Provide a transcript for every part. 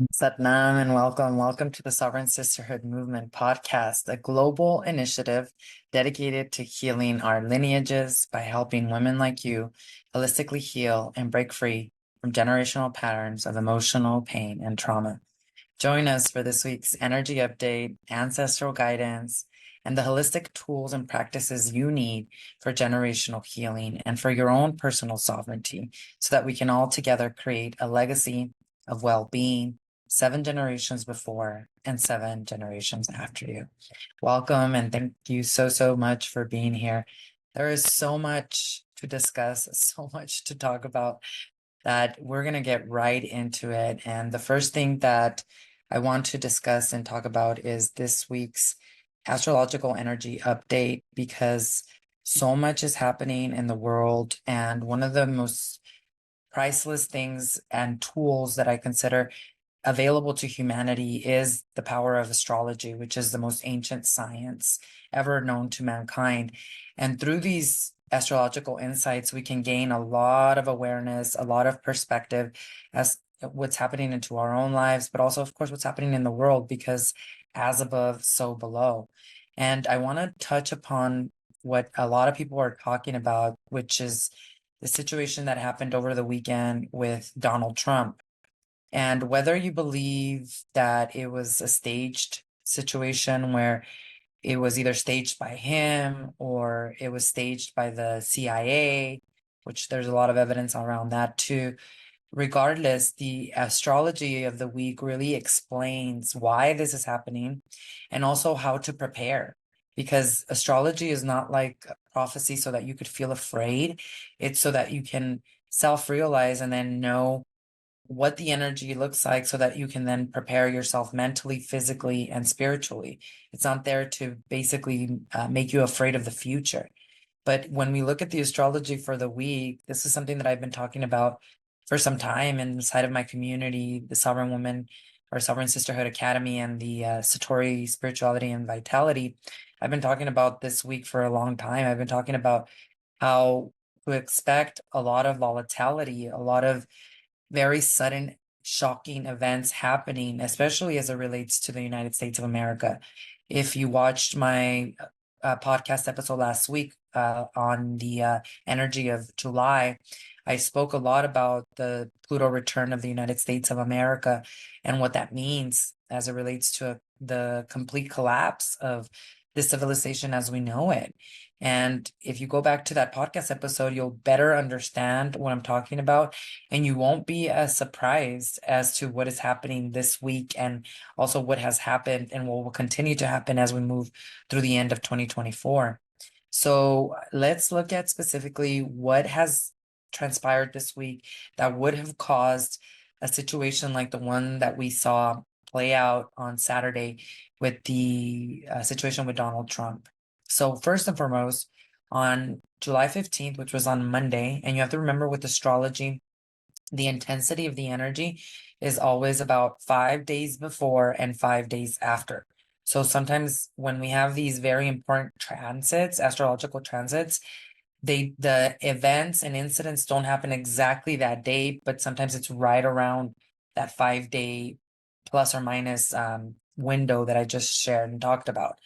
Satnam and welcome to the Sovereign Sisterhood Movement Podcast, a global initiative dedicated to healing our lineages by helping women like you holistically heal and break free from generational patterns of emotional pain and trauma. Join us for this week's energy update, ancestral guidance, and the holistic tools and practices you need for generational healing and for your own personal sovereignty so that we can all together create a legacy of well-being 7 generations before and 7 generations after you. Welcome and thank you so much for being here. There is so much to discuss, so much to talk about that we're going to get right into it. And the first thing that I want to discuss and talk about is this week's astrological energy update because so much is happening in the world. And one of the most priceless things and tools that I consider available to humanity is the power of astrology, which is the most ancient science ever known to mankind. And through these astrological insights, we can gain a lot of awareness, a lot of perspective as what's happening into our own lives, but also, of course, what's happening in the world, because as above, so below. And I want to touch upon what a lot of people are talking about, which is the situation that happened over the weekend with Donald Trump. And whether you believe that it was a staged situation where it was either staged by him or it was staged by the CIA, which there's a lot of evidence around that too. Regardless, the astrology of the week really explains why this is happening and also how to prepare. Because astrology is not like prophecy so that you could feel afraid. It's so that you can self-realize and then know what the energy looks like so that you can then prepare yourself mentally, physically, and spiritually. It's not there to basically make you afraid of the future. But when we look at the astrology for the week, this is something that I've been talking about for some time inside of my community, the Sovereign Woman or Sovereign Sisterhood Academy and the Satori Spirituality and Vitality. I've been talking about this week for a long time. I've been talking about how to expect a lot of volatility, a lot of very sudden, shocking events happening, especially as it relates to the United States of America. If you watched my podcast episode last week on the energy of July, I spoke a lot about the Pluto return of the United States of America and what that means as it relates to the complete collapse of the civilization as we know it. And if you go back to that podcast episode, you'll better understand what I'm talking about, and you won't be as surprised as to what is happening this week and also what has happened and what will continue to happen as we move through the end of 2024. So let's look at specifically what has transpired this week that would have caused a situation like the one that we saw play out on Saturday with the situation with Donald Trump. So first and foremost, on July 15th, which was on Monday, and you have to remember with astrology, the intensity of the energy is always about 5 days before and 5 days after. So sometimes when we have these very important transits, astrological transits, the events and incidents don't happen exactly that day, but sometimes it's right around that 5 day plus or minus window that I just shared and talked about.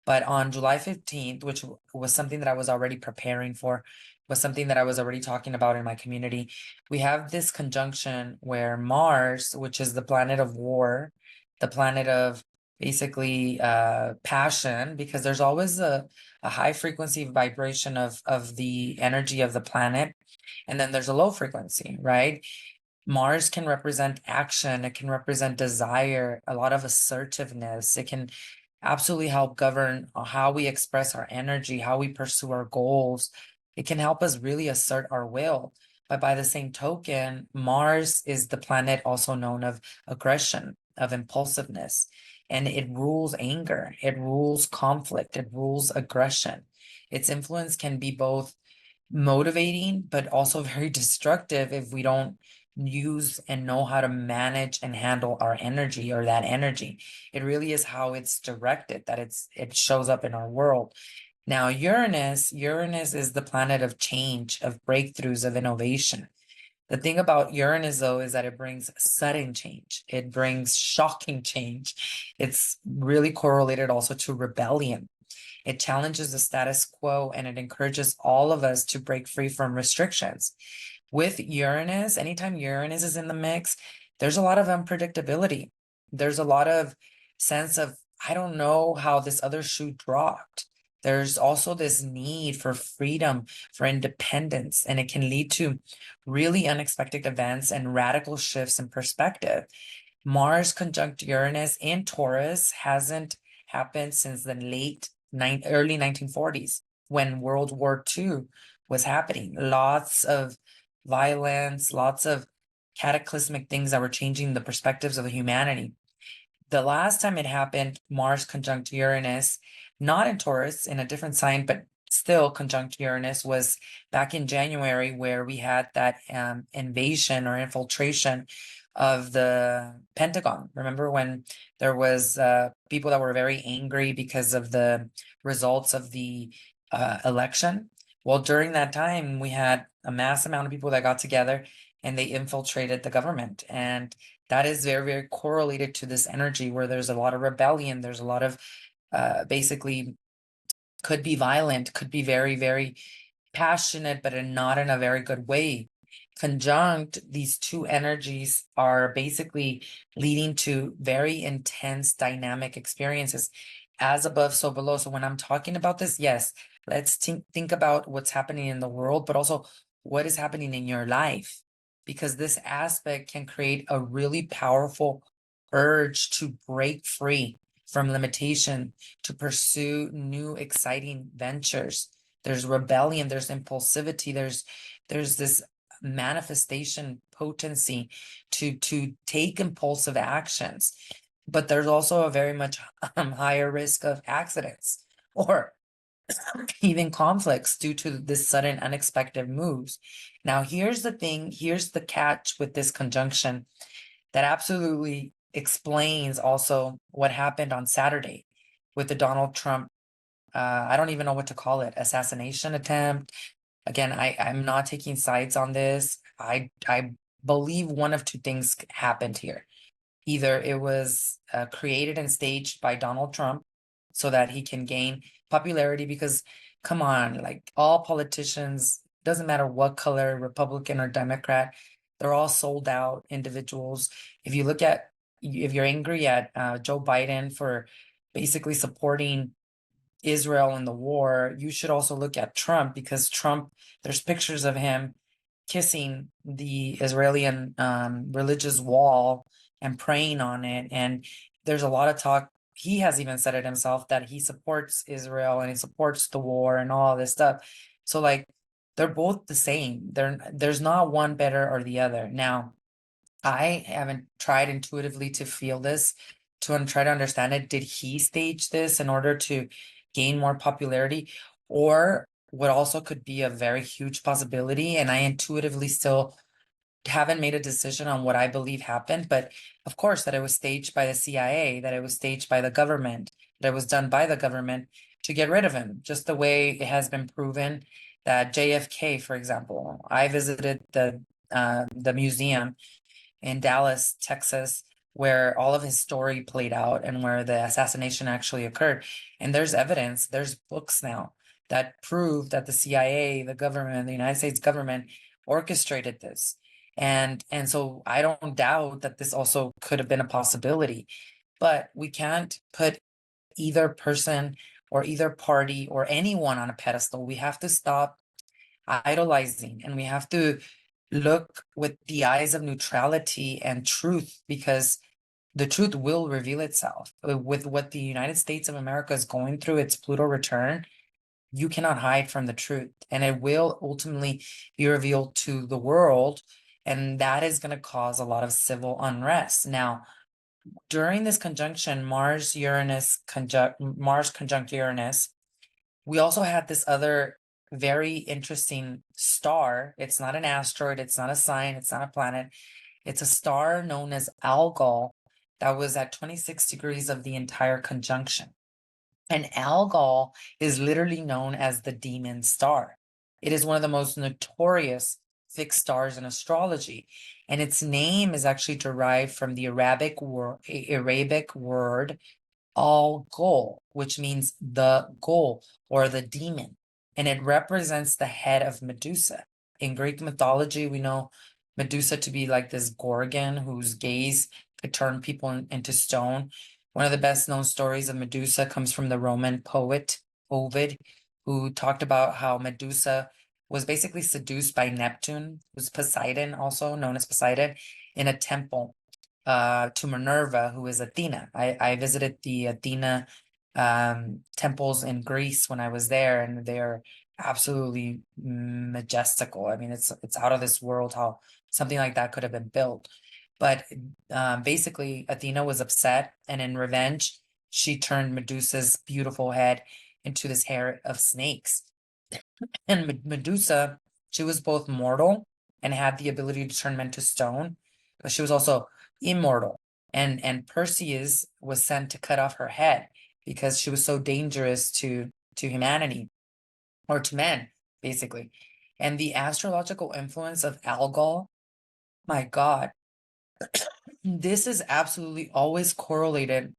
But on July 15th, which was something that I was already preparing for, was something that I was already talking about in my community, we have this conjunction where Mars, which is the planet of war, the planet of basically passion, because there's always a high frequency vibration of the energy of the planet, and then there's a low frequency, right? Mars can represent action, it can represent desire, a lot of assertiveness. It can absolutely help govern how we express our energy, how we pursue our goals. It can help us really assert our will. But by the same token, Mars is the planet also known of aggression, of impulsiveness, and it rules anger, it rules conflict, it rules aggression. Its influence can be both motivating, but also very destructive if we don't use and know how to manage and handle our energy or that energy. It really is how it's directed that it shows up in our world. Now, Uranus is the planet of change, of breakthroughs, of innovation. The thing about Uranus, though, is that it brings sudden change. It brings shocking change. It's really correlated also to rebellion. It challenges the status quo and it encourages all of us to break free from restrictions. With Uranus, anytime Uranus is in the mix, there's a lot of unpredictability. There's a lot of sense of, I don't know how this other shoe dropped. There's also this need for freedom, for independence, and it can lead to really unexpected events and radical shifts in perspective. Mars conjunct Uranus in Taurus hasn't happened since the early 1940s when World War II was happening. Lots of violence, lots of cataclysmic things that were changing the perspectives of humanity. The last time it happened, Mars conjunct Uranus, not in Taurus, in a different sign, but still conjunct Uranus, was back in January, where we had that invasion or infiltration of the Pentagon. Remember when there was people that were very angry because of the results of the election? Well, during that time, we had a mass amount of people that got together and they infiltrated the government. And that is very, very correlated to this energy where there's a lot of rebellion. There's a lot of basically could be violent, could be very, very passionate, but not in a very good way. Conjunct, these two energies are basically leading to very intense dynamic experiences. As above, so below. So when I'm talking about this, yes, let's think about what's happening in the world, but also what is happening in your life, because this aspect can create a really powerful urge to break free from limitation, to pursue new exciting ventures. There's rebellion, there's impulsivity, there's this manifestation potency to take impulsive actions. But there's also a very much higher risk of accidents or even conflicts due to this sudden unexpected moves. Now, here's the thing, here's the catch with this conjunction that absolutely explains also what happened on Saturday with the Donald Trump, I don't even know what to call it, assassination attempt. Again, I'm not taking sides on this. I believe one of two things happened here. Either it was created and staged by Donald Trump so that he can gain popularity, because come on, like all politicians, doesn't matter what color, Republican or Democrat, they're all sold out individuals. If you look at, if you're angry at Joe Biden for basically supporting Israel in the war, you should also look at Trump, because Trump, there's pictures of him kissing the Israeli religious wall and praying on it. And there's a lot of talk. He has even said it himself that he supports Israel and he supports the war and all this stuff. So like they're both the same. There's not one better or the other. Now, I haven't tried intuitively to feel this, to try to understand it. Did he stage this in order to gain more popularity? Or what also could be a very huge possibility, and I intuitively still haven't made a decision on what I believe happened, but of course that it was staged by the CIA, that it was staged by the government, that it was done by the government to get rid of him, just the way it has been proven that JFK, for example, I visited the museum in Dallas, Texas, where all of his story played out and where the assassination actually occurred. And there's evidence, there's books now that prove that the CIA, the government, the United States government orchestrated this. And so I don't doubt that this also could have been a possibility, but we can't put either person or either party or anyone on a pedestal. We have to stop idolizing, and we have to look with the eyes of neutrality and truth, because the truth will reveal itself. With what the United States of America is going through, its Pluto return, you cannot hide from the truth, and it will ultimately be revealed to the world, and that is going to cause a lot of civil unrest. Now, during this conjunction, Mars conjunct Uranus, we also had this other very interesting star. It's not an asteroid, it's not a sign, it's not a planet. It's a star known as Algol that was at 26 degrees of the entire conjunction. And Algol is literally known as the demon star. It is one of the most notorious fixed stars in astrology. And its name is actually derived from the Arabic word Algol, which means the goal or the demon, and it represents the head of Medusa. In Greek mythology, we know Medusa to be like this gorgon whose gaze could turn people into stone. One of the best known stories of Medusa comes from the Roman poet Ovid, who talked about how Medusa was basically seduced by Neptune, who's Poseidon, also known as Poseidon, in a temple to Minerva, who is Athena. I visited the Athena temples in Greece when I was there, and they're absolutely majestical. I mean, it's out of this world how something like that could have been built. But basically, Athena was upset, and in revenge, she turned Medusa's beautiful head into this hair of snakes. And Medusa, she was both mortal and had the ability to turn men to stone, but she was also immortal. And Perseus was sent to cut off her head because she was so dangerous to humanity, or to men, basically. And the astrological influence of Algol, my God, this is absolutely always correlated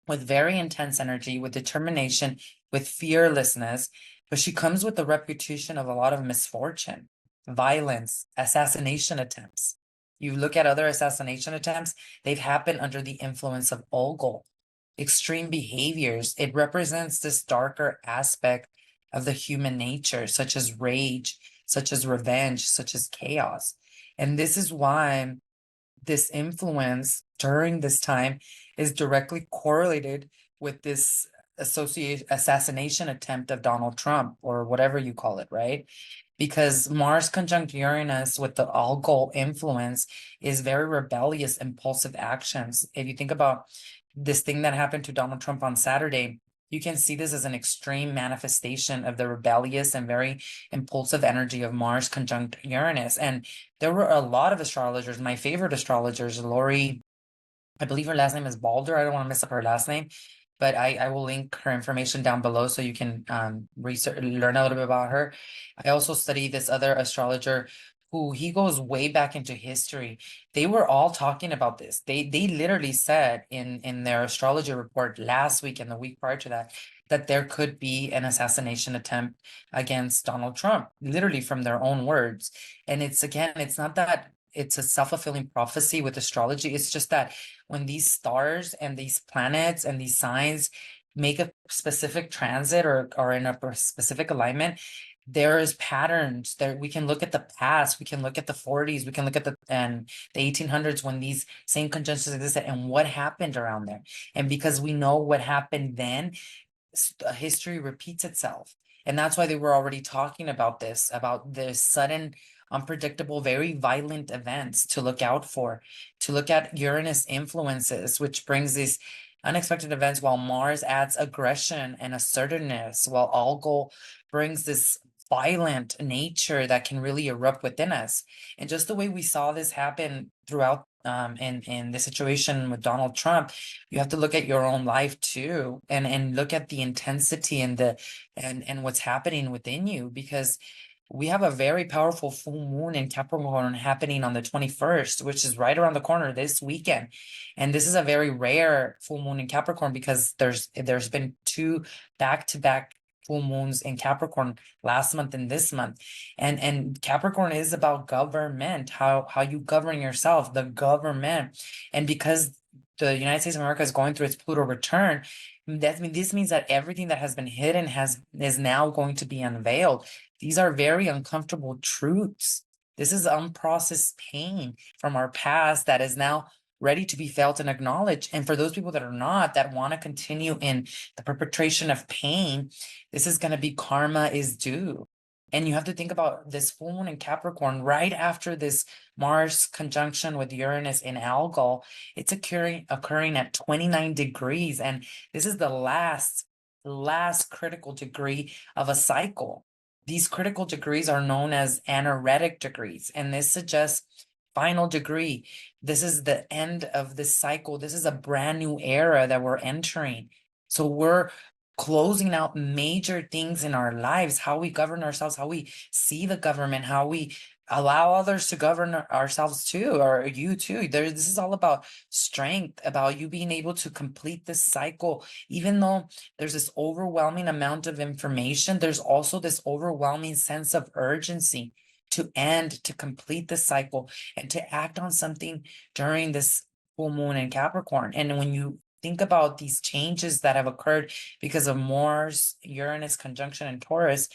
with very intense energy, with determination, with fearlessness, but she comes with the reputation of a lot of misfortune, violence, assassination attempts. You look at other assassination attempts, they've happened under the influence of Algol. Extreme behaviors. It represents this darker aspect of the human nature, such as rage, such as revenge, such as chaos. And this is why this influence during this time is directly correlated with this assassination attempt of Donald Trump, or whatever you call it, right? Because Mars conjunct Uranus with the Algol influence is very rebellious, impulsive actions. If you think about this thing that happened to Donald Trump on Saturday, you can see this as an extreme manifestation of the rebellious and very impulsive energy of Mars conjunct Uranus. And there were a lot of astrologers. My favorite astrologers, Lori, I believe her last name is Balder. I don't want to mess up her last name, but I will link her information down below so you can research, learn a little bit about her. I also study this other astrologer who he goes way back into history. They were all talking about this. They literally said in their astrology report last week and the week prior to that, that there could be an assassination attempt against Donald Trump, literally from their own words. And it's, again, it's not that it's a self-fulfilling prophecy with astrology. It's just that when these stars and these planets and these signs make a specific transit, or in a specific alignment, there is patterns there. We can look at the past, we can look at the 40s, we can look at the 1800s, when these same conjunctions existed and what happened around there. And because we know what happened then, history repeats itself. And that's why they were already talking about this, about the sudden, unpredictable, very violent events to look out for, to look at Uranus influences, which brings these unexpected events, while Mars adds aggression and assertiveness, while Algol brings this violent nature that can really erupt within us. And just the way we saw this happen throughout in the situation with Donald Trump, you have to look at your own life too, and look at the intensity and and what's happening within you, because we have a very powerful full moon in Capricorn happening on the 21st, which is right around the corner this weekend. And this is a very rare full moon in Capricorn, because there's been two back-to-back full moons in Capricorn last month and this month. And Capricorn is about government, how you govern yourself, the government. And because the United States of America is going through its Pluto return, this means that everything that has been hidden is now going to be unveiled. These are very uncomfortable truths. This is unprocessed pain from our past that is now ready to be felt and acknowledged. And for those people that are not, that want to continue in the perpetration of pain, this is going to be karma is due. And you have to think about this full moon in Capricorn right after this Mars conjunction with Uranus in Algol. It's occurring at 29 degrees. And this is the last critical degree of a cycle. These critical degrees are known as anaretic degrees, and this suggests final degree. This is the end of this cycle. This is a brand new era that we're entering. So we're closing out major things in our lives, how we govern ourselves, how we see the government, how we allow others to govern ourselves too, or you too. This is all about strength, about you being able to complete this cycle. Even though there's this overwhelming amount of information, there's also this overwhelming sense of urgency to end, to complete the cycle, and to act on something during this full moon in Capricorn. And when you think about these changes that have occurred because of Mars Uranus conjunction in Taurus,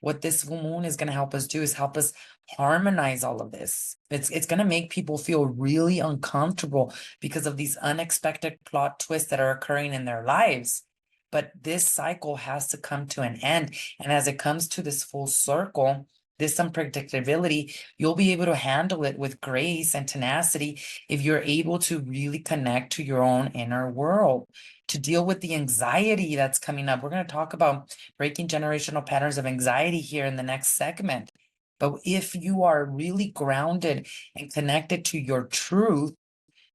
what this full moon is going to help us do is help us harmonize all of this. It's going to make people feel really uncomfortable because of these unexpected plot twists that are occurring in their lives. But this cycle has to come to an end. And as it comes to this full circle, this unpredictability, you'll be able to handle it with grace and tenacity if you're able to really connect to your own inner world, to deal with the anxiety that's coming up. We're going to talk about breaking generational patterns of anxiety here in the next segment. But if you are really grounded and connected to your truth,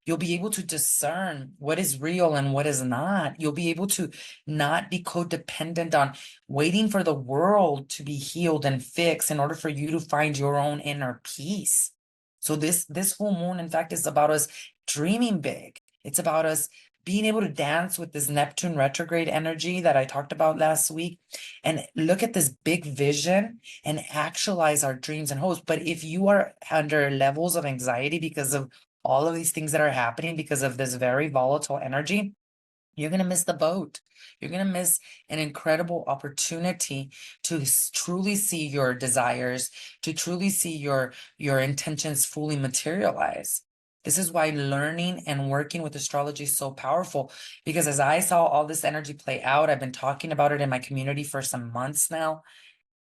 you'll be able to discern what is real and what is not. You'll be able to not be codependent on waiting for the world to be healed and fixed in order for you to find your own inner peace. So this full moon, in fact, is about us dreaming big. It's about us being able to dance with this Neptune retrograde energy that I talked about last week, and look at this big vision and actualize our dreams and hopes. But if you are under levels of anxiety because of all of these things that are happening, because of this very volatile energy, you're going to miss the boat. You're going to miss an incredible opportunity to truly see your desires, to truly see your intentions fully materialize. This is why learning and working with astrology is so powerful, because as I saw all this energy play out, I've been talking about it in my community for some months now.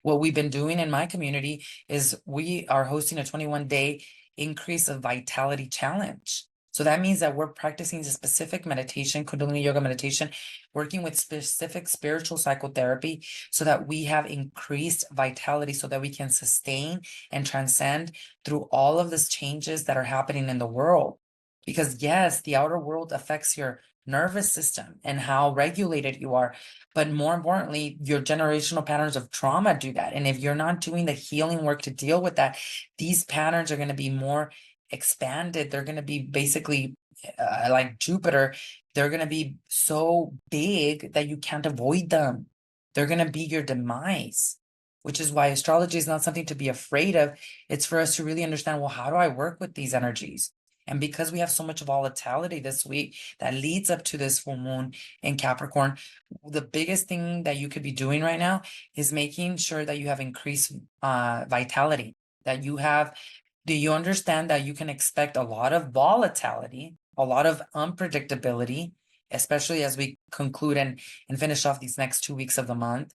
What we've been doing in my community is we are hosting a 21-day increase of vitality challenge. So that means that we're practicing a specific meditation, Kundalini yoga meditation, working with specific spiritual psychotherapy so that we have increased vitality, so that we can sustain and transcend through all of these changes that are happening in the world. Because yes, the outer world affects your nervous system and how regulated you are. But more importantly, your generational patterns of trauma do that. And if you're not doing the healing work to deal with that, these patterns are going to be more expanded. They're going to be basically like Jupiter. They're going to be so big that you can't avoid them. They're going to be your demise, which is why astrology is not something to be afraid of. It's for us to really understand, well, how do I work with these energies? And because we have so much volatility this week that leads up to this full moon in Capricorn, the biggest thing that you could be doing right now is making sure that you have increased vitality, that you have. Do you understand that you can expect a lot of volatility, a lot of unpredictability, especially as we conclude and finish off these next 2 weeks of the month?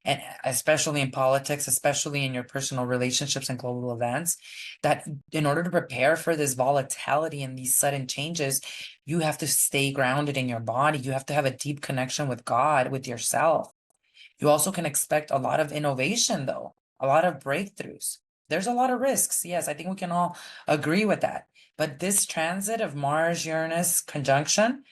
And especially in politics, especially in your personal relationships and global events, that in order to prepare for this volatility and these sudden changes, you have to stay grounded in your body. You have to have a deep connection with God, with yourself. You also can expect a lot of innovation, though, a lot of breakthroughs. There's a lot of risks. Yes, I think we can all agree with that. But this transit of Mars Uranus conjunction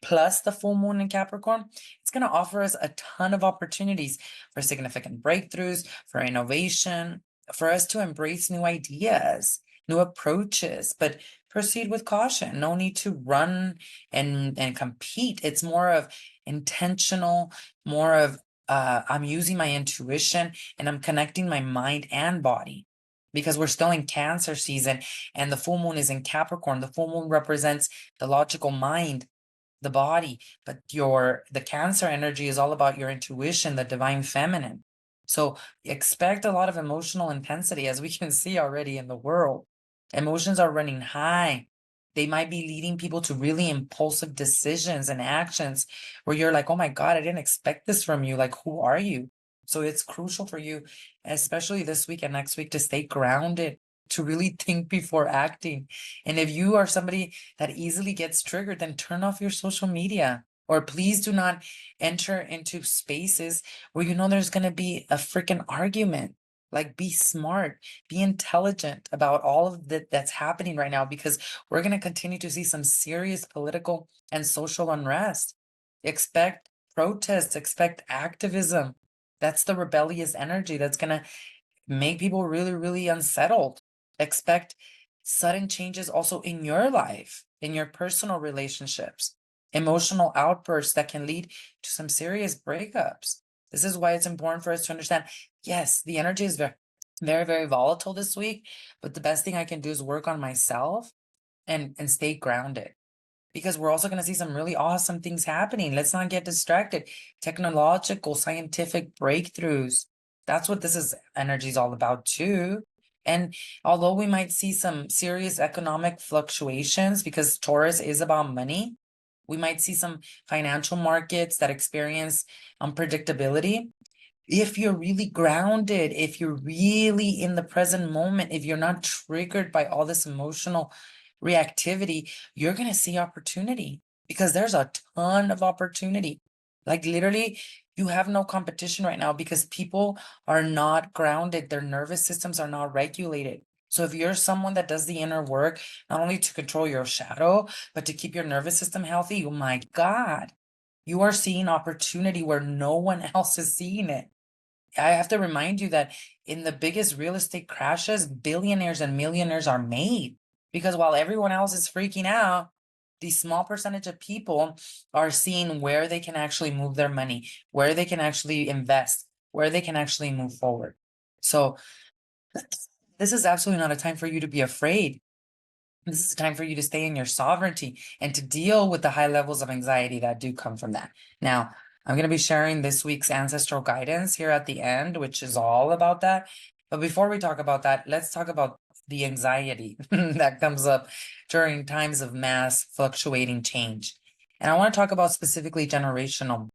plus the full moon in Capricorn, it's going to offer us a ton of opportunities for significant breakthroughs, for innovation, for us to embrace new ideas, new approaches, but proceed with caution. No need to run and compete. It's more of intentional, more of I'm using my intuition and I'm connecting my mind and body. Because we're still in Cancer season and the full moon is in Capricorn. The full moon represents the logical mind, the body, but the Cancer energy is all about your intuition, the divine feminine. So expect a lot of emotional intensity, as we can see already in the world. Emotions are running high. They might be leading people to really impulsive decisions and actions where you're like, oh my God, I didn't expect this from you. Like, who are you? So it's crucial for you, especially this week and next week, to stay grounded, to really think before acting. And if you are somebody that easily gets triggered, then turn off your social media. Or please do not enter into spaces where you know there's going to be a freaking argument. Like, be smart, be intelligent about all of that's happening right now, because we're going to continue to see some serious political and social unrest. Expect protests, expect activism. That's the rebellious energy that's going to make people really, really unsettled. Expect sudden changes also in your life, in your personal relationships, emotional outbursts that can lead to some serious breakups. This is why it's important for us to understand, yes, the energy is very, very, very volatile this week, but the best thing I can do is work on myself and stay grounded, because we're also going to see some really awesome things happening. Let's not get distracted. Technological, scientific breakthroughs. That's what this is energy is all about too. And although we might see some serious economic fluctuations because Taurus is about money, we might see some financial markets that experience unpredictability. If you're really grounded, if you're really in the present moment, if you're not triggered by all this emotional reactivity, you're going to see opportunity, because there's a ton of opportunity. Like literally, you have no competition right now because people are not grounded. Their nervous systems are not regulated. So if you're someone that does the inner work, not only to control your shadow, but to keep your nervous system healthy, oh my God, you are seeing opportunity where no one else is seeing it. I have to remind you that in the biggest real estate crashes, billionaires and millionaires are made, because while everyone else is freaking out, the small percentage of people are seeing where they can actually move their money, where they can actually invest, where they can actually move forward. So this is absolutely not a time for you to be afraid. This is a time for you to stay in your sovereignty and to deal with the high levels of anxiety that do come from that. Now, I'm going to be sharing this week's ancestral guidance here at the end, which is all about that. But before we talk about that, let's talk about the anxiety that comes up during times of mass fluctuating change. And I want to talk about specifically generational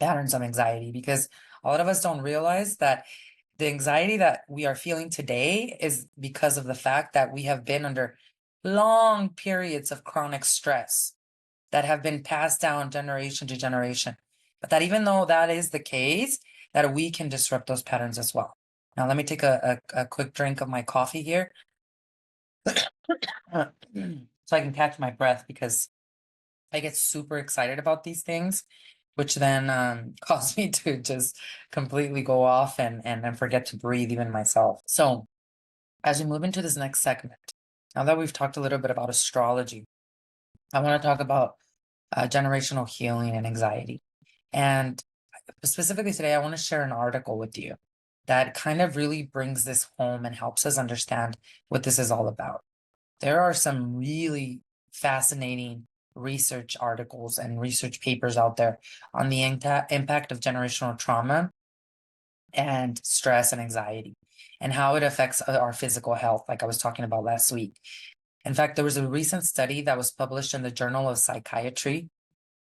patterns of anxiety, because a lot of us don't realize that the anxiety that we are feeling today is because of the fact that we have been under long periods of chronic stress that have been passed down generation to generation. But that even though that is the case, that we can disrupt those patterns as well. Now, let me take a quick drink of my coffee here so I can catch my breath, because I get super excited about these things, which then cause me to just completely go off and forget to breathe even myself. So as we move into this next segment, now that we've talked a little bit about astrology, I want to talk about generational healing and anxiety. And specifically today, I want to share an article with you that kind of really brings this home and helps us understand what this is all about. There are some really fascinating research articles and research papers out there on the impact of generational trauma and stress and anxiety, and how it affects our physical health, like I was talking about last week. In fact, there was a recent study that was published in the Journal of Psychiatry,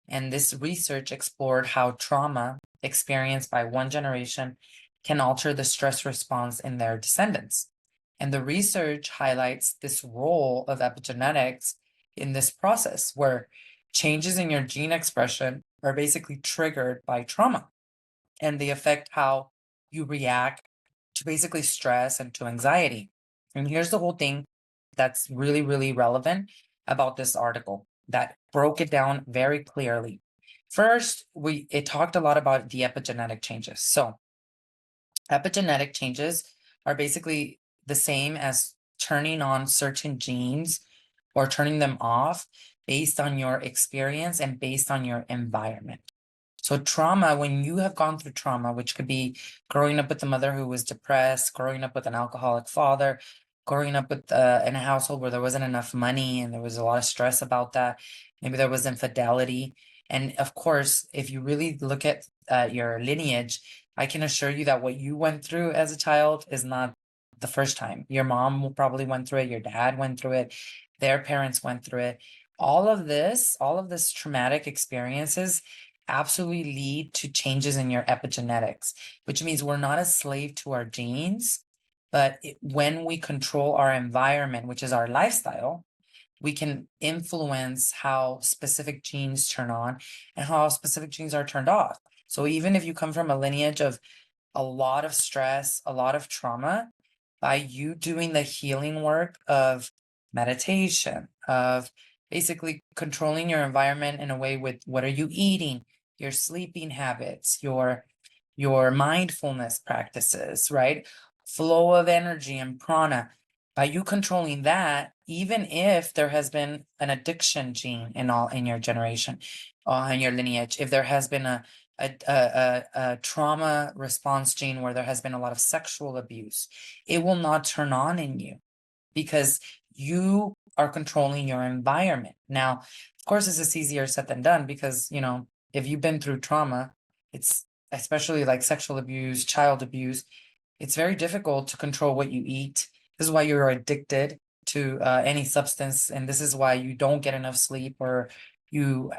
and this research explored how trauma experienced by one generation can alter the stress response in their descendants. And the research highlights this role of epigenetics in this process, where changes in your gene expression are basically triggered by trauma, and they affect how you react to basically stress and to anxiety. And here's the whole thing that's really, really relevant about this article that broke it down very clearly. First, it talked a lot about the epigenetic changes. So epigenetic changes are basically the same as turning on certain genes or turning them off based on your experience and based on your environment. So trauma, when you have gone through trauma, which could be growing up with a mother who was depressed, growing up with an alcoholic father, growing up with in a household where there wasn't enough money and there was a lot of stress about that. Maybe there was infidelity. And of course, if you really look at your lineage, I can assure you that what you went through as a child is not the first time. Your mom probably went through it, your dad went through it, their parents went through it. All of this traumatic experiences absolutely lead to changes in your epigenetics, which means we're not a slave to our genes, but when we control our environment, which is our lifestyle, we can influence how specific genes turn on and how specific genes are turned off. So even if you come from a lineage of a lot of stress, a lot of trauma, by you doing the healing work of meditation, of basically controlling your environment in a way with what are you eating, your sleeping habits, your mindfulness practices, right? flow of energy and prana. By you controlling that, even if there has been an addiction gene in your generation, in your lineage, if there has been a trauma response gene where there has been a lot of sexual abuse, it will not turn on in you because you are controlling your environment. Now, of course, this is easier said than done because, if you've been through trauma, it's especially like sexual abuse, child abuse, it's very difficult to control what you eat. This is why you're addicted to any substance, and this is why you don't get enough sleep, or you're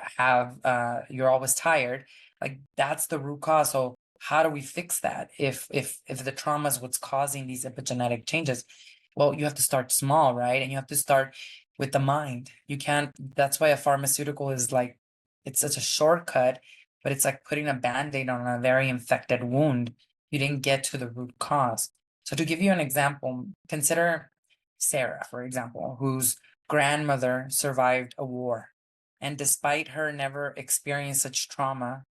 always tired. Like that's the root cause. So how do we fix that? If the trauma is what's causing these epigenetic changes, well, you have to start small, right? And you have to start with the mind. You can't. That's why a pharmaceutical is like, it's such a shortcut, but it's like putting a band-aid on a very infected wound. You didn't get to the root cause. So to give you an example, consider Sarah, for example, whose grandmother survived a war. And despite her never experienced such trauma,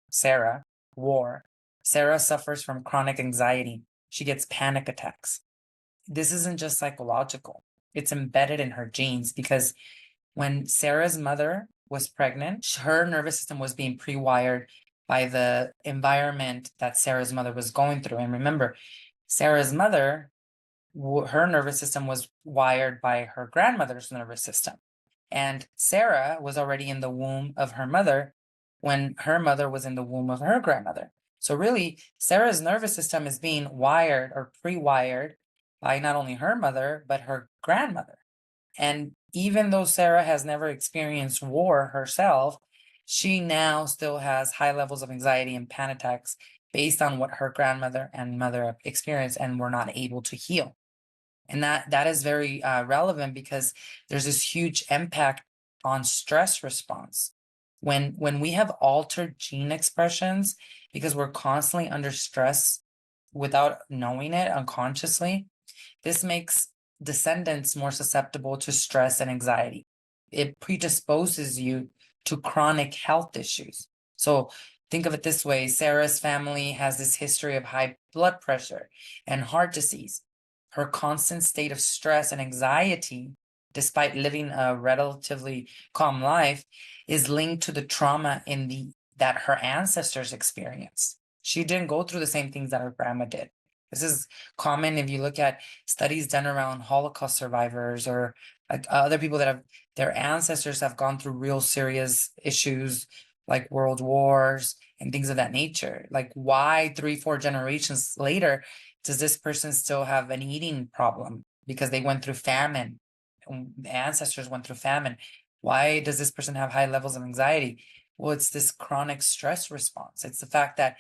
war, Sarah suffers from chronic anxiety. She gets panic attacks. This isn't just psychological. It's embedded in her genes because when Sarah's mother was pregnant, her nervous system was being pre-wired by the environment that Sarah's mother was going through. And remember, Sarah's mother, her nervous system was wired by her grandmother's nervous system. And Sarah was already in the womb of her mother when her mother was in the womb of her grandmother. So really, Sarah's nervous system is being wired or pre-wired by not only her mother, but her grandmother. And even though Sarah has never experienced war herself, she now still has high levels of anxiety and panic attacks based on what her grandmother and mother experienced and were not able to heal. And that is very relevant because there's this huge impact on stress response. When we have altered gene expressions because we're constantly under stress without knowing it unconsciously, this makes descendants more susceptible to stress and anxiety. It predisposes you to chronic health issues. So think of it this way: Sarah's family has this history of high blood pressure and heart disease. Her constant state of stress and anxiety, despite living a relatively calm life, is linked to the trauma that her ancestors experienced. She didn't go through the same things that her grandma did. This is common if you look at studies done around Holocaust survivors or like other people that have their ancestors have gone through real serious issues like world wars and things of that nature. Like why 3-4 generations later does this person still have an eating problem? Because they went through famine. The ancestors went through famine. Why does this person have high levels of anxiety? Well, it's this chronic stress response. It's the fact that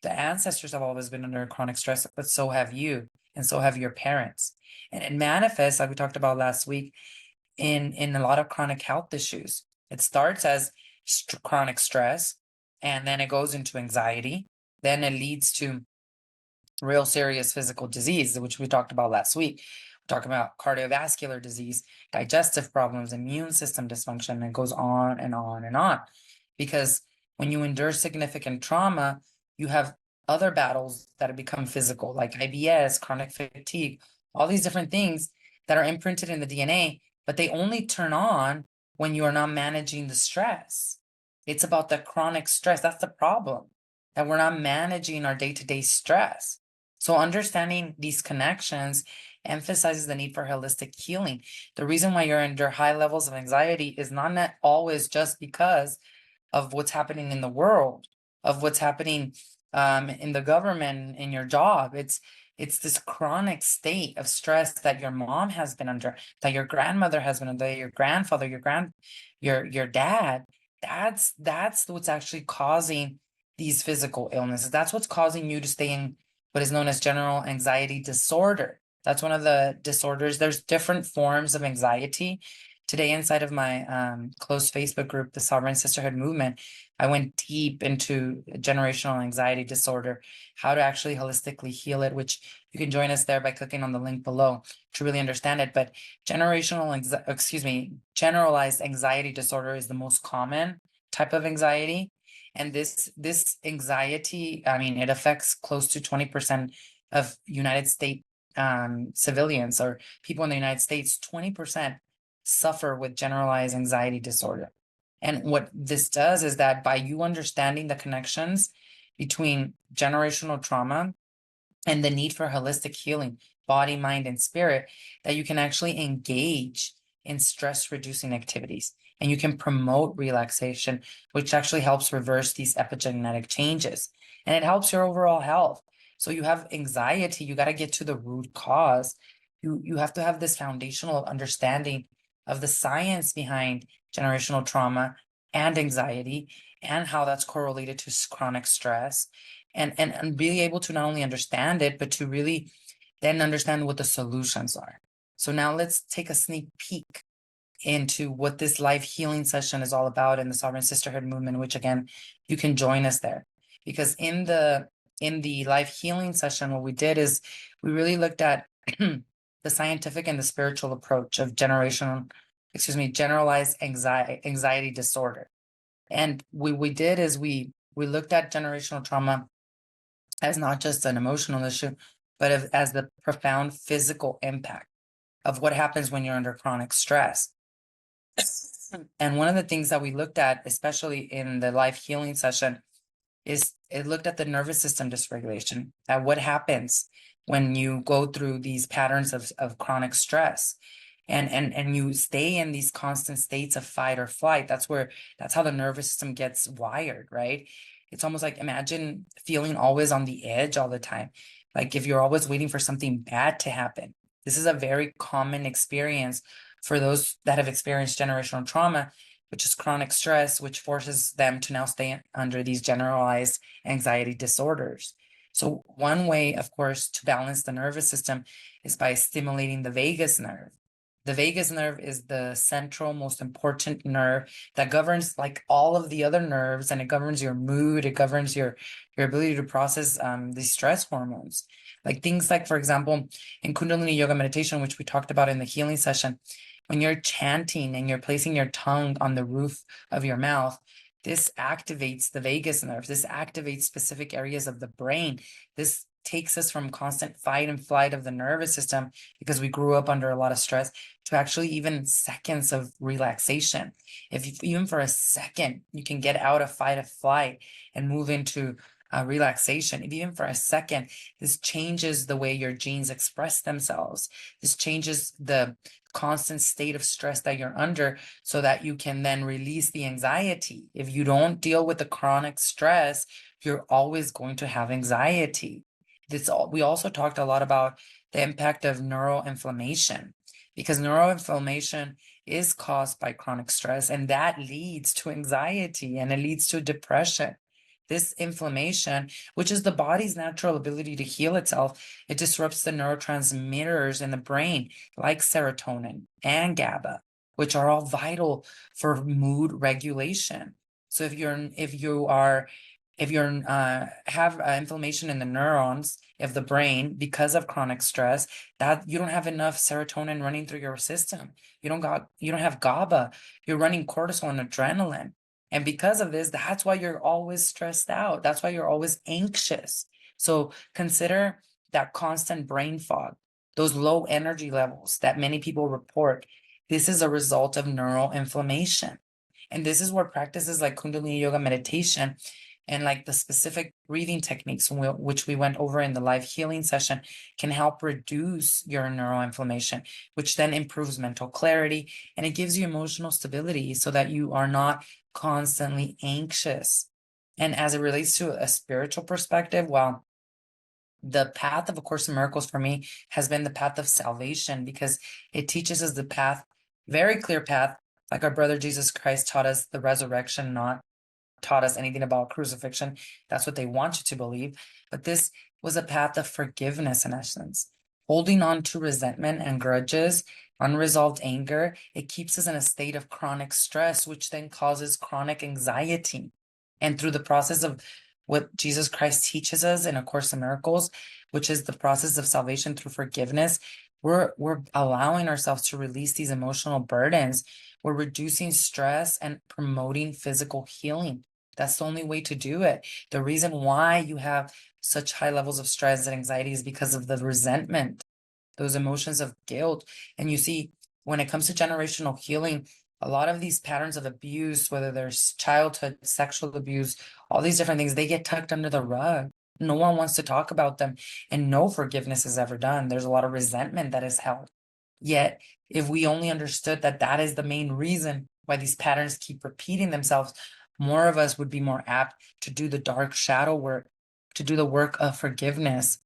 the ancestors have always been under chronic stress, but so have you, and so have your parents. And it manifests, like we talked about last week, in a lot of chronic health issues. It starts as chronic stress, and then it goes into anxiety. Then it leads to real serious physical disease, which we talked about last week. We're talking about cardiovascular disease, digestive problems, immune system dysfunction, and it goes on and on and on. Because when you endure significant trauma, you have other battles that have become physical, like IBS, chronic fatigue, all these different things that are imprinted in the DNA, but they only turn on when you are not managing the stress. It's about the chronic stress. That's the problem, that we're not managing our day-to-day stress. So understanding these connections emphasizes the need for holistic healing. The reason why you're under high levels of anxiety is not always just because of what's happening in the world, of what's happening in the government, in your job. It's this chronic state of stress that your mom has been under, that your grandmother has been under, your grandfather, your dad. That's what's actually causing these physical illnesses. That's what's causing you to stay in what is known as general anxiety disorder. That's one of the disorders. There's different forms of anxiety. Today, inside of my close Facebook group, the Sovereign Sisterhood Movement, I went deep into generational anxiety disorder, how to actually holistically heal it, which you can join us there by clicking on the link below to really understand it. But generalized anxiety disorder is the most common type of anxiety. And this anxiety, I mean, it affects close to 20% of United States civilians or people in the United States, 20% suffer with generalized anxiety disorder. And what this does is that by you understanding the connections between generational trauma and the need for holistic healing, body, mind, and spirit, that you can actually engage in stress reducing activities and you can promote relaxation, which actually helps reverse these epigenetic changes and it helps your overall health. So you have anxiety, you got to get to the root cause. You have to have this foundational understanding of the science behind generational trauma and anxiety and how that's correlated to chronic stress and be able to not only understand it, but to really then understand what the solutions are. So now let's take a sneak peek into what this life healing session is all about in the Sovereign Sisterhood movement, which again, you can join us there. Because in the life healing session, what we did is we really looked at the scientific and the spiritual approach of generalized anxiety disorder. And we did is we looked at generational trauma as not just an emotional issue, but as the profound physical impact of what happens when you're under chronic stress. And one of the things that we looked at, especially in the life healing session, is it looked at the nervous system dysregulation, at what happens when you go through these patterns of chronic stress and you stay in these constant states of fight or flight. That's how the nervous system gets wired, right? It's almost like, imagine feeling always on the edge all the time. Like if you're always waiting for something bad to happen. This is a very common experience for those that have experienced generational trauma, which is chronic stress, which forces them to now stay under these generalized anxiety disorders. So one way, of course, to balance the nervous system is by stimulating the vagus nerve. The vagus nerve is the central, most important nerve that governs like all of the other nerves, and it governs your mood. It governs your ability to process these stress hormones. Like things like, for example, in Kundalini yoga meditation, which we talked about in the healing session, when you're chanting and you're placing your tongue on the roof of your mouth, this activates the vagus nerve. This activates specific areas of the brain. This takes us from constant fight and flight of the nervous system, because we grew up under a lot of stress, to actually even seconds of relaxation. If even for a second you can get out of fight or flight and move into relaxation, if even for a second, this changes the way your genes express themselves. This changes the constant state of stress that you're under, so that you can then release the anxiety. If you don't deal with the chronic stress, you're always going to have anxiety. We also talked a lot about the impact of neuroinflammation, because neuroinflammation is caused by chronic stress, and that leads to anxiety and it leads to depression. This inflammation, which is the body's natural ability to heal itself, it disrupts the neurotransmitters in the brain, like serotonin and GABA, which are all vital for mood regulation. So if you have inflammation in the neurons of the brain because of chronic stress, that you don't have enough serotonin running through your system. You don't have GABA. You're running cortisol and adrenaline. And because of this, that's why you're always stressed out. That's why you're always anxious. So consider that constant brain fog, those low energy levels that many people report. This is a result of neuroinflammation. And this is where practices like Kundalini yoga meditation and like the specific breathing techniques, which we went over in the live healing session, can help reduce your neuroinflammation, which then improves mental clarity and it gives you emotional stability so that you are not constantly anxious. And as it relates to a spiritual perspective, well, the path of A Course in Miracles for me has been the path of salvation, because it teaches us the path, very clear path, like our brother Jesus Christ taught us the resurrection, not taught us anything about crucifixion. That's what they want you to believe. But this was a path of forgiveness in essence. Holding on to resentment and grudges, unresolved anger, it keeps us in a state of chronic stress, which then causes chronic anxiety. And through the process of what Jesus Christ teaches us in A Course in Miracles, which is the process of salvation through forgiveness, we're allowing ourselves to release these emotional burdens. We're reducing stress and promoting physical healing. That's the only way to do it. The reason why you have such high levels of stress and anxiety is because of the resentment those emotions of guilt. And you see, when it comes to generational healing, a lot of these patterns of abuse, whether there's childhood, sexual abuse, all these different things, they get tucked under the rug. No one wants to talk about them, and no forgiveness is ever done. There's a lot of resentment that is held. Yet, if we only understood that that is the main reason why these patterns keep repeating themselves, more of us would be more apt to do the dark shadow work, to do the work of forgiveness,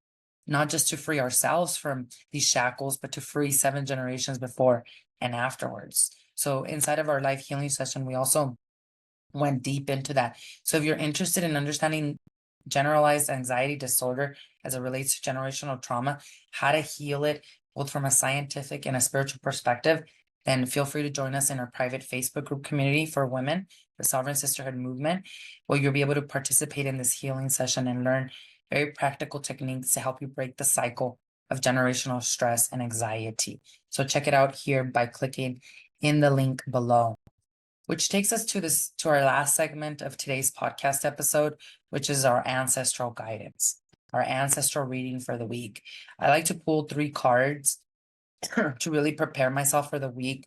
not just to free ourselves from these shackles, but to free 7 generations before and afterwards. So inside of our life healing session, we also went deep into that. So if you're interested in understanding generalized anxiety disorder as it relates to generational trauma, how to heal it, both from a scientific and a spiritual perspective, then feel free to join us in our private Facebook group community for women, the Sovereign Sisterhood Movement, where you'll be able to participate in this healing session and learn very practical techniques to help you break the cycle of generational stress and anxiety. So check it out here by clicking in the link below. Which takes us to our last segment of today's podcast episode, which is our ancestral guidance, our ancestral reading for the week. I like to pull 3 cards to really prepare myself for the week,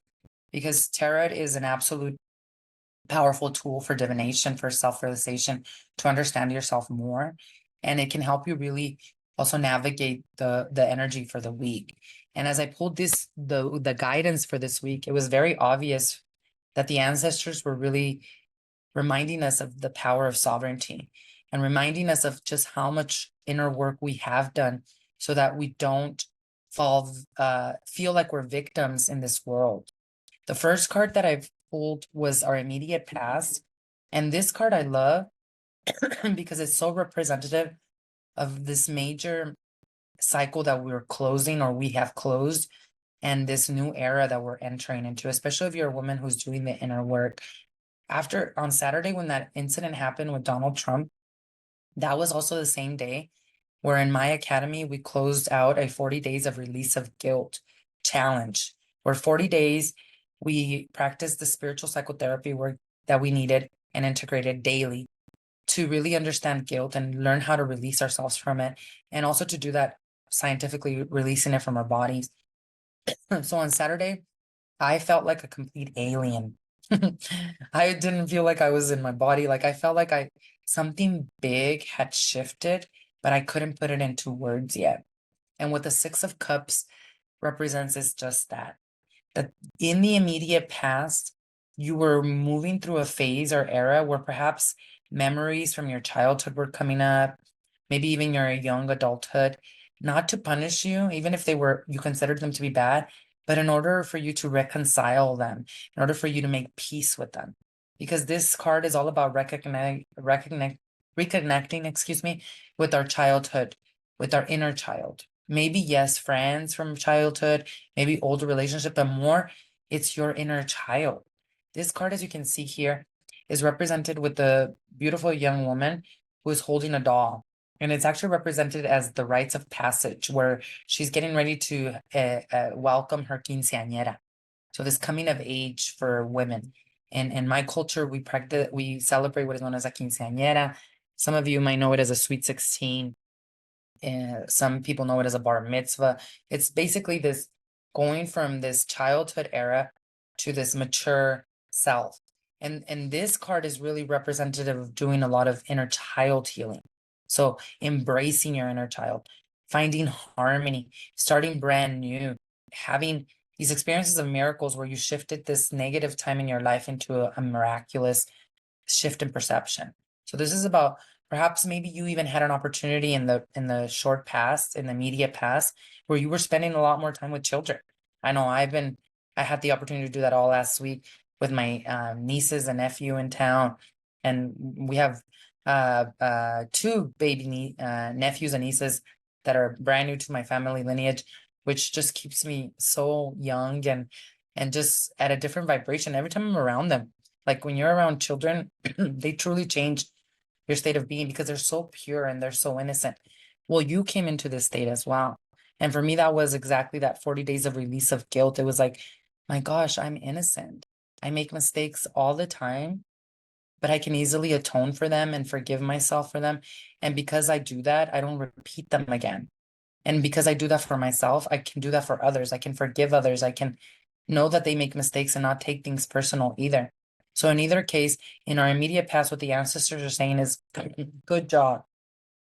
because tarot is an absolute powerful tool for divination, for self-realization, to understand yourself more, and it can help you really also navigate the energy for the week. And as I pulled the guidance for this week, it was very obvious that the ancestors were really reminding us of the power of sovereignty and reminding us of just how much inner work we have done, so that we don't feel like we're victims in this world. The first card that I've pulled was our immediate past. And this card I love because it's so representative of this major cycle that we're closing, or we have closed, and this new era that we're entering into, especially if you're a woman who's doing the inner work. After on Saturday, when that incident happened with Donald Trump, that was also the same day where in my academy, we closed out a 40 days of release of guilt challenge, where 40 days we practiced the spiritual psychotherapy work that we needed and integrated daily to really understand guilt and learn how to release ourselves from it. And also to do that scientifically, releasing it from our bodies. So on Saturday, I felt like a complete alien. I didn't feel like I was in my body. Like I felt like something big had shifted, but I couldn't put it into words yet. And what the 6 of Cups represents is just that in the immediate past, you were moving through a phase or era where perhaps memories from your childhood were coming up, maybe even your young adulthood, not to punish you, even if you considered them to be bad, but in order for you to reconcile them, in order for you to make peace with them. Because this card is all about reconnecting, with our childhood, with our inner child. Maybe, yes, friends from childhood, maybe older relationship, but more, it's your inner child. This card, as you can see here, is represented with the beautiful young woman who is holding a doll. And it's actually represented as the rites of passage, where she's getting ready to welcome her quinceañera. So this coming of age for women. And in my culture, we celebrate what is known as a quinceañera. Some of you might know it as a sweet 16. Some people know it as a bar mitzvah. It's basically this going from this childhood era to this mature self. And this card is really representative of doing a lot of inner child healing. So embracing your inner child, finding harmony, starting brand new, having these experiences of miracles where you shifted this negative time in your life into a miraculous shift in perception. So this is about perhaps maybe you even had an opportunity in the short past, in the immediate past, where you were spending a lot more time with children. I know I had the opportunity to do that all last week with my nieces and nephew in town, and we have 2 baby nephews and nieces that are brand new to my family lineage, which just keeps me so young and just at a different vibration every time I'm around them. Like when you're around children, they truly change your state of being because they're so pure and they're so innocent. Well, you came into this state as well. And for me, that was exactly that 40 days of release of guilt. It was like, my gosh, I'm innocent. I make mistakes all the time, but I can easily atone for them and forgive myself for them. And because I do that, I don't repeat them again. And because I do that for myself, I can do that for others. I can forgive others. I can know that they make mistakes and not take things personal either. So in either case, in our immediate past, what the ancestors are saying is good job.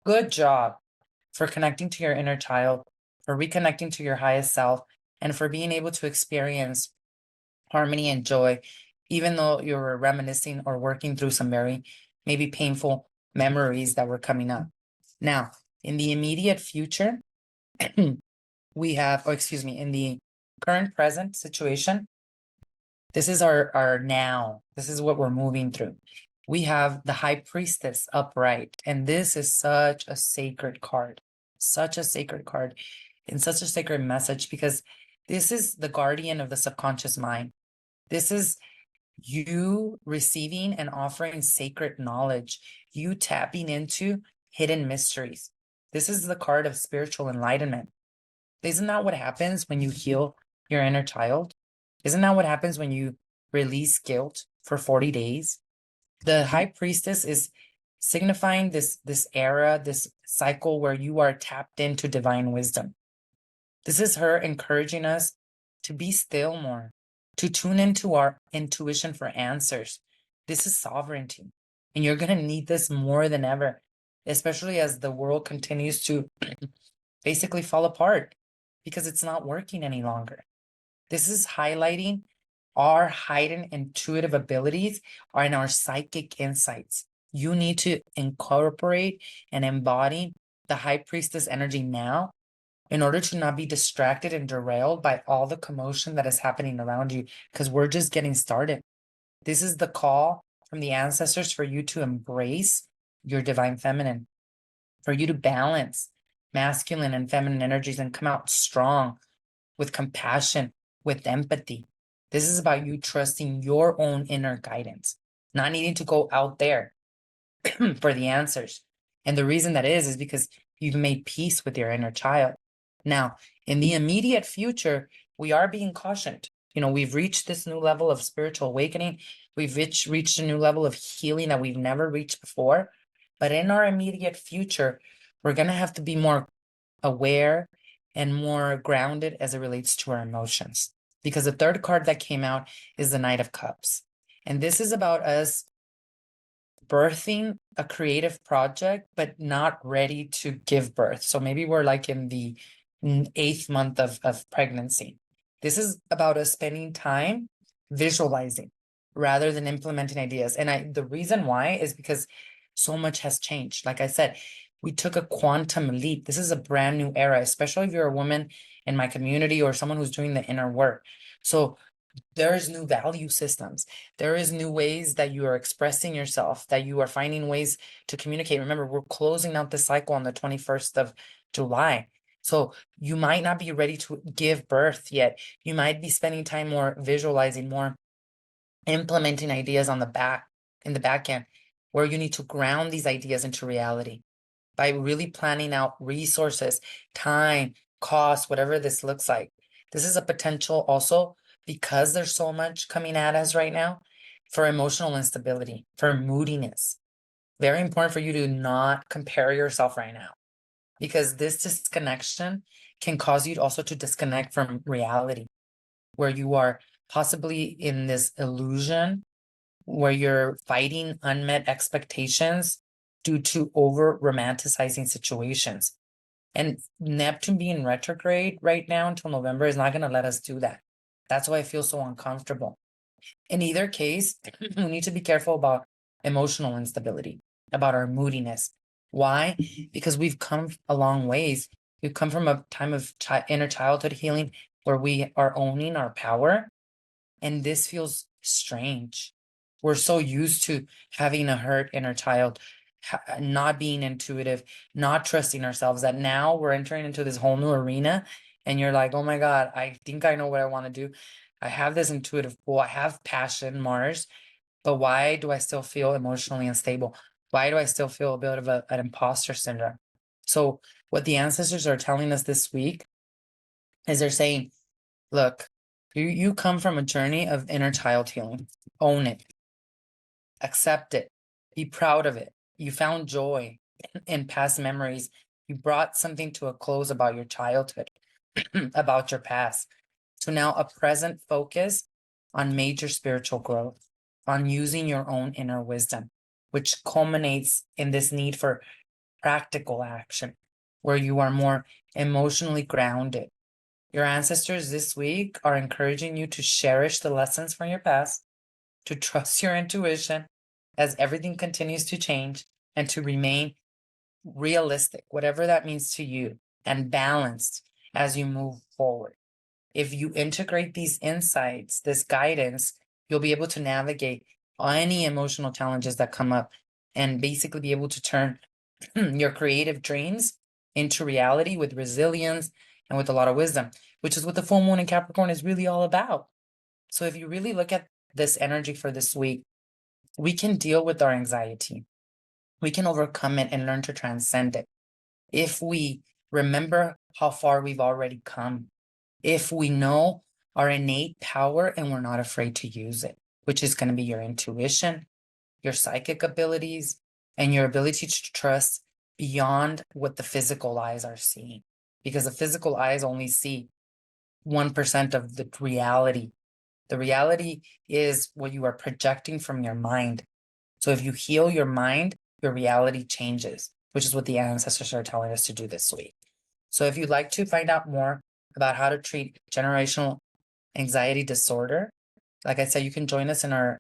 Good job for connecting to your inner child, for reconnecting to your highest self, and for being able to experience harmony and joy, even though you were reminiscing or working through some very maybe painful memories that were coming up. Now, in the immediate future, we have, oh, excuse me, in the current present situation, this is our now. This is what we're moving through. We have the High Priestess upright, and this is such a sacred card, such a sacred card, and such a sacred message because this is the guardian of the subconscious mind. This is you receiving and offering sacred knowledge, you tapping into hidden mysteries. This is the card of spiritual enlightenment. Isn't that what happens when you heal your inner child? Isn't that what happens when you release guilt for 40 days? The High Priestess is signifying this era, this cycle where you are tapped into divine wisdom. This is her encouraging us to be still more, to tune into our intuition for answers. This is sovereignty. And you're going to need this more than ever, especially as the world continues to basically fall apart because it's not working any longer. This is highlighting our heightened intuitive abilities and our psychic insights. You need to incorporate and embody the High Priestess energy now in order to not be distracted and derailed by all the commotion that is happening around you, because we're just getting started. This is the call from the ancestors for you to embrace your divine feminine, for you to balance masculine and feminine energies and come out strong with compassion, with empathy. This is about you trusting your own inner guidance, not needing to go out there for the answers. And the reason that is because you've made peace with your inner child. Now, in the immediate future, we are being cautioned. We've reached this new level of spiritual awakening. We've reached a new level of healing that we've never reached before. But in our immediate future, we're going to have to be more aware and more grounded as it relates to our emotions. Because the third card that came out is the Knight of Cups. And this is about us birthing a creative project, but not ready to give birth. So maybe we're like in the 8th month of pregnancy. This is about us spending time visualizing rather than implementing ideas. And the reason why is because so much has changed. Like I said, we took a quantum leap. This is a brand new era, especially if you're a woman in my community or someone who's doing the inner work. So there is new value systems. There is new ways that you are expressing yourself, that you are finding ways to communicate. Remember, we're closing out the cycle on the 21st of July. So you might not be ready to give birth yet. You might be spending time more visualizing, more implementing ideas in the back end, where you need to ground these ideas into reality by really planning out resources, time, cost, whatever this looks like. This is a potential also, because there's so much coming at us right now, for emotional instability, for moodiness. Very important for you to not compare yourself right now, because this disconnection can cause you also to disconnect from reality, where you are possibly in this illusion where you're fighting unmet expectations due to over romanticizing situations. And Neptune being retrograde right now until November is not going to let us do that. That's why I feel so uncomfortable. In either case, we need to be careful about emotional instability, about our moodiness. Why? Because we've come a long ways. We've come from a time of inner childhood healing where we are owning our power. And this feels strange. We're so used to having a hurt inner child, not being intuitive, not trusting ourselves, that now we're entering into this whole new arena. And you're like, oh my God, I think I know what I want to do. I have this intuitive pull. I have passion, Mars, but why do I still feel emotionally unstable? Why do I still feel a bit of an imposter syndrome? So what the ancestors are telling us this week is they're saying, look, you come from a journey of inner child healing. Own it. Accept it. Be proud of it. You found joy in past memories You brought something to a close about your childhood, about your past. So now a present focus on major spiritual growth, on using your own inner wisdom, which culminates in this need for practical action, where you are more emotionally grounded. Your ancestors this week are encouraging you to cherish the lessons from your past, to trust your intuition as everything continues to change, and to remain realistic, whatever that means to you, and balanced as you move forward. If you integrate these insights, this guidance, you'll be able to navigate any emotional challenges that come up and basically be able to turn your creative dreams into reality with resilience and with a lot of wisdom, which is what the full moon in Capricorn is really all about. So if you really look at this energy for this week, we can deal with our anxiety. We can overcome it and learn to transcend it. If we remember how far we've already come, if we know our innate power and we're not afraid to use it, which is going to be your intuition, your psychic abilities, and your ability to trust beyond what the physical eyes are seeing. Because the physical eyes only see 1% of the reality. The reality is what you are projecting from your mind. So if you heal your mind, your reality changes, which is what the ancestors are telling us to do this week. So if you'd like to find out more about how to treat generational anxiety disorder, like I said, you can join us in our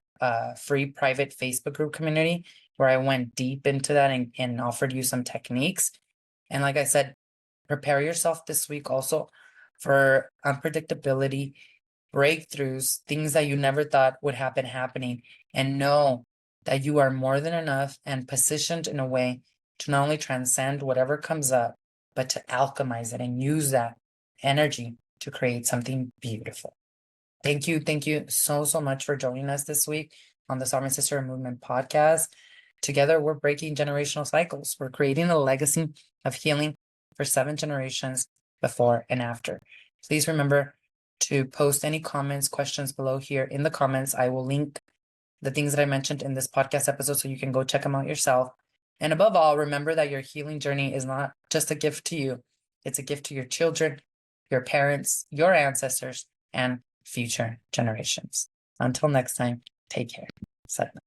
free private Facebook group community where I went deep into that and offered you some techniques. And like I said, prepare yourself this week also for unpredictability, breakthroughs, things that you never thought would happen happening, and know that you are more than enough and positioned in a way to not only transcend whatever comes up, but to alchemize it and use that energy to create something beautiful. Thank you so much for joining us this week on the Sovereign Sisterhood Movement Podcast. Together, we're breaking generational cycles. We're creating a legacy of healing for 7 generations before and after. Please remember to post any comments, questions below here in the comments. I will link the things that I mentioned in this podcast episode so you can go check them out yourself. And above all, remember that your healing journey is not just a gift to you. It's a gift to your children, your parents, your ancestors, and future generations. Until next time, take care. Satnam.